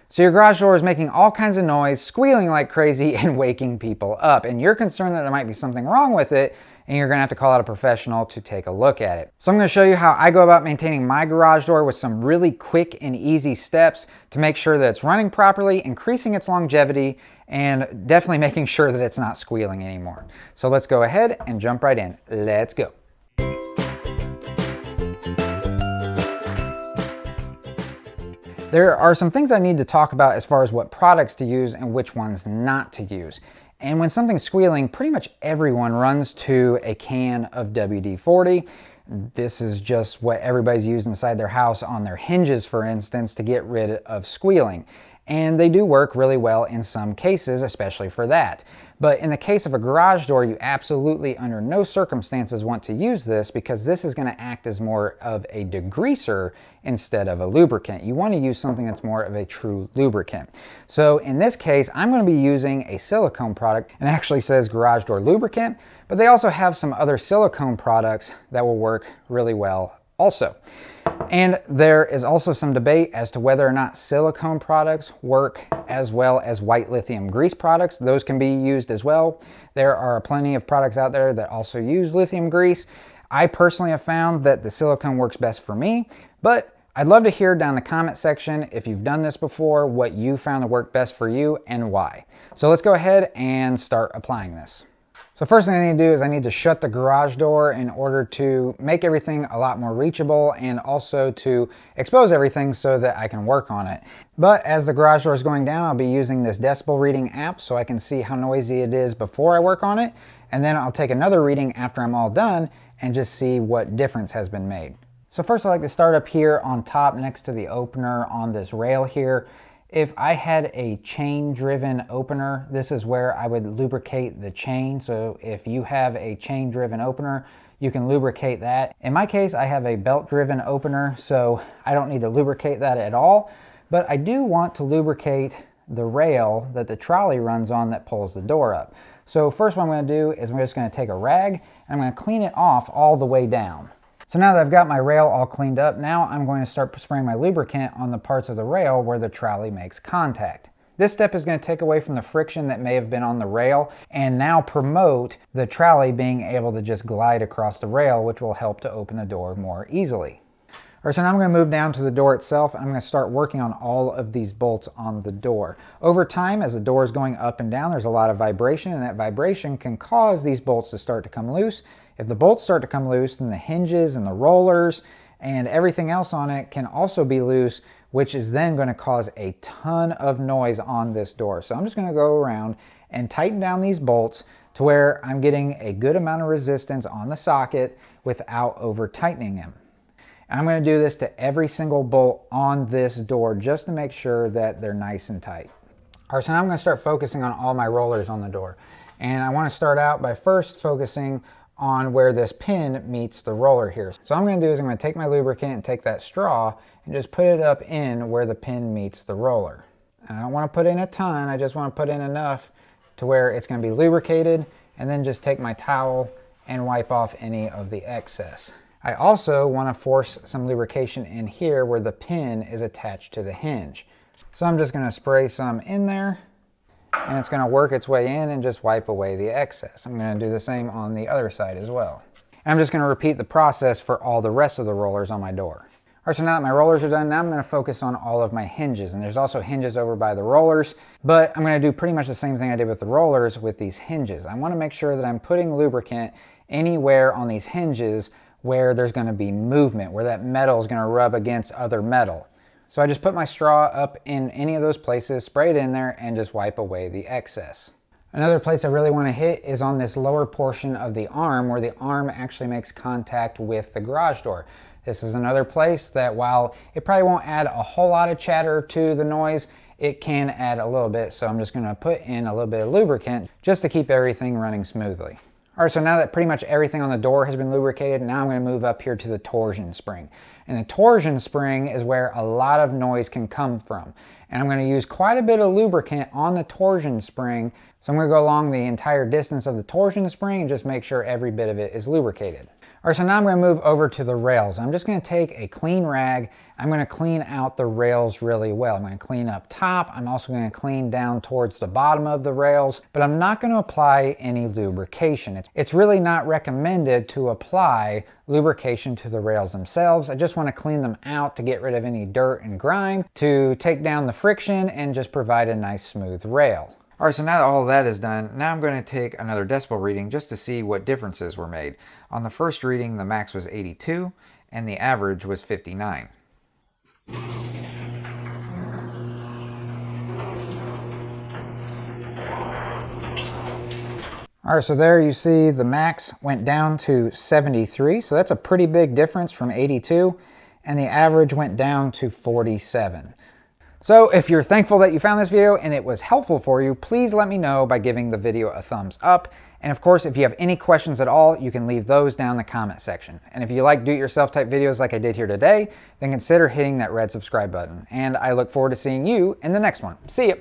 So your garage door is making all kinds of noise, squealing like crazy, and waking people up. And you're concerned that there might be something wrong with it, and you're gonna have to call out a professional to take a look at it. So I'm gonna show you how I go about maintaining my garage door with some really quick and easy steps to make sure that it's running properly, increasing its longevity, and definitely making sure that it's not squealing anymore. So let's go ahead and jump right in. Let's go. There are some things I need to talk about as far as what products to use and which ones not to use. And when something's squealing, pretty much everyone runs to a can of WD-40. This is just what everybody's used inside their house on their hinges, for instance, to get rid of squealing. And they do work really well in some cases, especially for that. But in the case of a garage door, you absolutely under no circumstances want to use this, because this is going to act as more of a degreaser instead of a lubricant. You want to use something that's more of a true lubricant. So in this case, I'm going to be using a silicone product, and it actually says garage door lubricant, but they also have some other silicone products that will work really well also. And there is also some debate as to whether or not silicone products work as well as white lithium grease products. Those can be used as well. There are plenty of products out there that also use lithium grease. I personally have found that the silicone works best for me, but I'd love to hear down in the comment section if you've done this before, what you found to work best for you and why. So let's go ahead and start applying this. So first thing I need to do is I need to shut the garage door in order to make everything a lot more reachable, and also to expose everything so that I can work on it. But as the garage door is going down, I'll be using this decibel reading app so I can see how noisy it is before I work on it. And then I'll take another reading after I'm all done and just see what difference has been made. So first I like to start up here on top next to the opener on this rail here. If I had a chain-driven opener, this is where I would lubricate the chain. So if you have a chain-driven opener, you can lubricate that. In my case, I have a belt-driven opener, so I don't need to lubricate that at all. But I do want to lubricate the rail that the trolley runs on that pulls the door up. So first what I'm going to do is I'm just going to take a rag and I'm going to clean it off all the way down. So now that I've got my rail all cleaned up, now I'm going to start spraying my lubricant on the parts of the rail where the trolley makes contact. This step is going to take away from the friction that may have been on the rail and now promote the trolley being able to just glide across the rail, which will help to open the door more easily. All right, so now I'm going to move down to the door itself, and I'm going to start working on all of these bolts on the door. Over time, as the door is going up and down, there's a lot of vibration, and that vibration can cause these bolts to start to come loose. If the bolts start to come loose, then the hinges and the rollers and everything else on it can also be loose, which is then going to cause a ton of noise on this door. So I'm just going to go around and tighten down these bolts to where I'm getting a good amount of resistance on the socket without over tightening them. And I'm going to do this to every single bolt on this door just to make sure that they're nice and tight. All right, so now I'm going to start focusing on all my rollers on the door. And I want to start out by first focusing on where this pin meets the roller here. So what I'm going to do is I'm going to take my lubricant and take that straw and just put it up in where the pin meets the roller. And I don't want to put in a ton, I just want to put in enough to where it's going to be lubricated, and then just take my towel and wipe off any of the excess. I also want to force some lubrication in here where the pin is attached to the hinge. So I'm just going to spray some in there, and it's going to work its way in and just wipe away the excess. I'm going to do the same on the other side as well. And I'm just going to repeat the process for all the rest of the rollers on my door. All right, so now that my rollers are done, now I'm going to focus on all of my hinges. And there's also hinges over by the rollers, but I'm going to do pretty much the same thing I did with the rollers with these hinges. I want to make sure that I'm putting lubricant anywhere on these hinges where there's going to be movement, where that metal is going to rub against other metal. So I just put my straw up in any of those places, spray it in there, and just wipe away the excess. Another place I really want to hit is on this lower portion of the arm where the arm actually makes contact with the garage door. This is another place that, while it probably won't add a whole lot of chatter to the noise, it can add a little bit. So I'm just going to put in a little bit of lubricant just to keep everything running smoothly. All right, so now that pretty much everything on the door has been lubricated, now I'm going to move up here to the torsion spring. And the torsion spring is where a lot of noise can come from. And I'm going to use quite a bit of lubricant on the torsion spring. So I'm going to go along the entire distance of the torsion spring and just make sure every bit of it is lubricated. All right, so now I'm going to move over to the rails. I'm just going to take a clean rag. I'm going to clean out the rails really well. I'm going to clean up top. I'm also going to clean down towards the bottom of the rails, but I'm not going to apply any lubrication. It's really not recommended to apply lubrication to the rails themselves. I just want to clean them out to get rid of any dirt and grime, to take down the friction and just provide a nice smooth rail. All right, so now that all of that is done, now I'm going to take another decibel reading just to see what differences were made. On the first reading, the max was 82 and the average was 59. All right, so there you see the max went down to 73. So that's a pretty big difference from 82. And the average went down to 47. So if you're thankful that you found this video and it was helpful for you, please let me know by giving the video a thumbs up. And of course, if you have any questions at all, you can leave those down in the comment section. And if you like do-it-yourself type videos like I did here today, then consider hitting that red subscribe button. And I look forward to seeing you in the next one. See ya.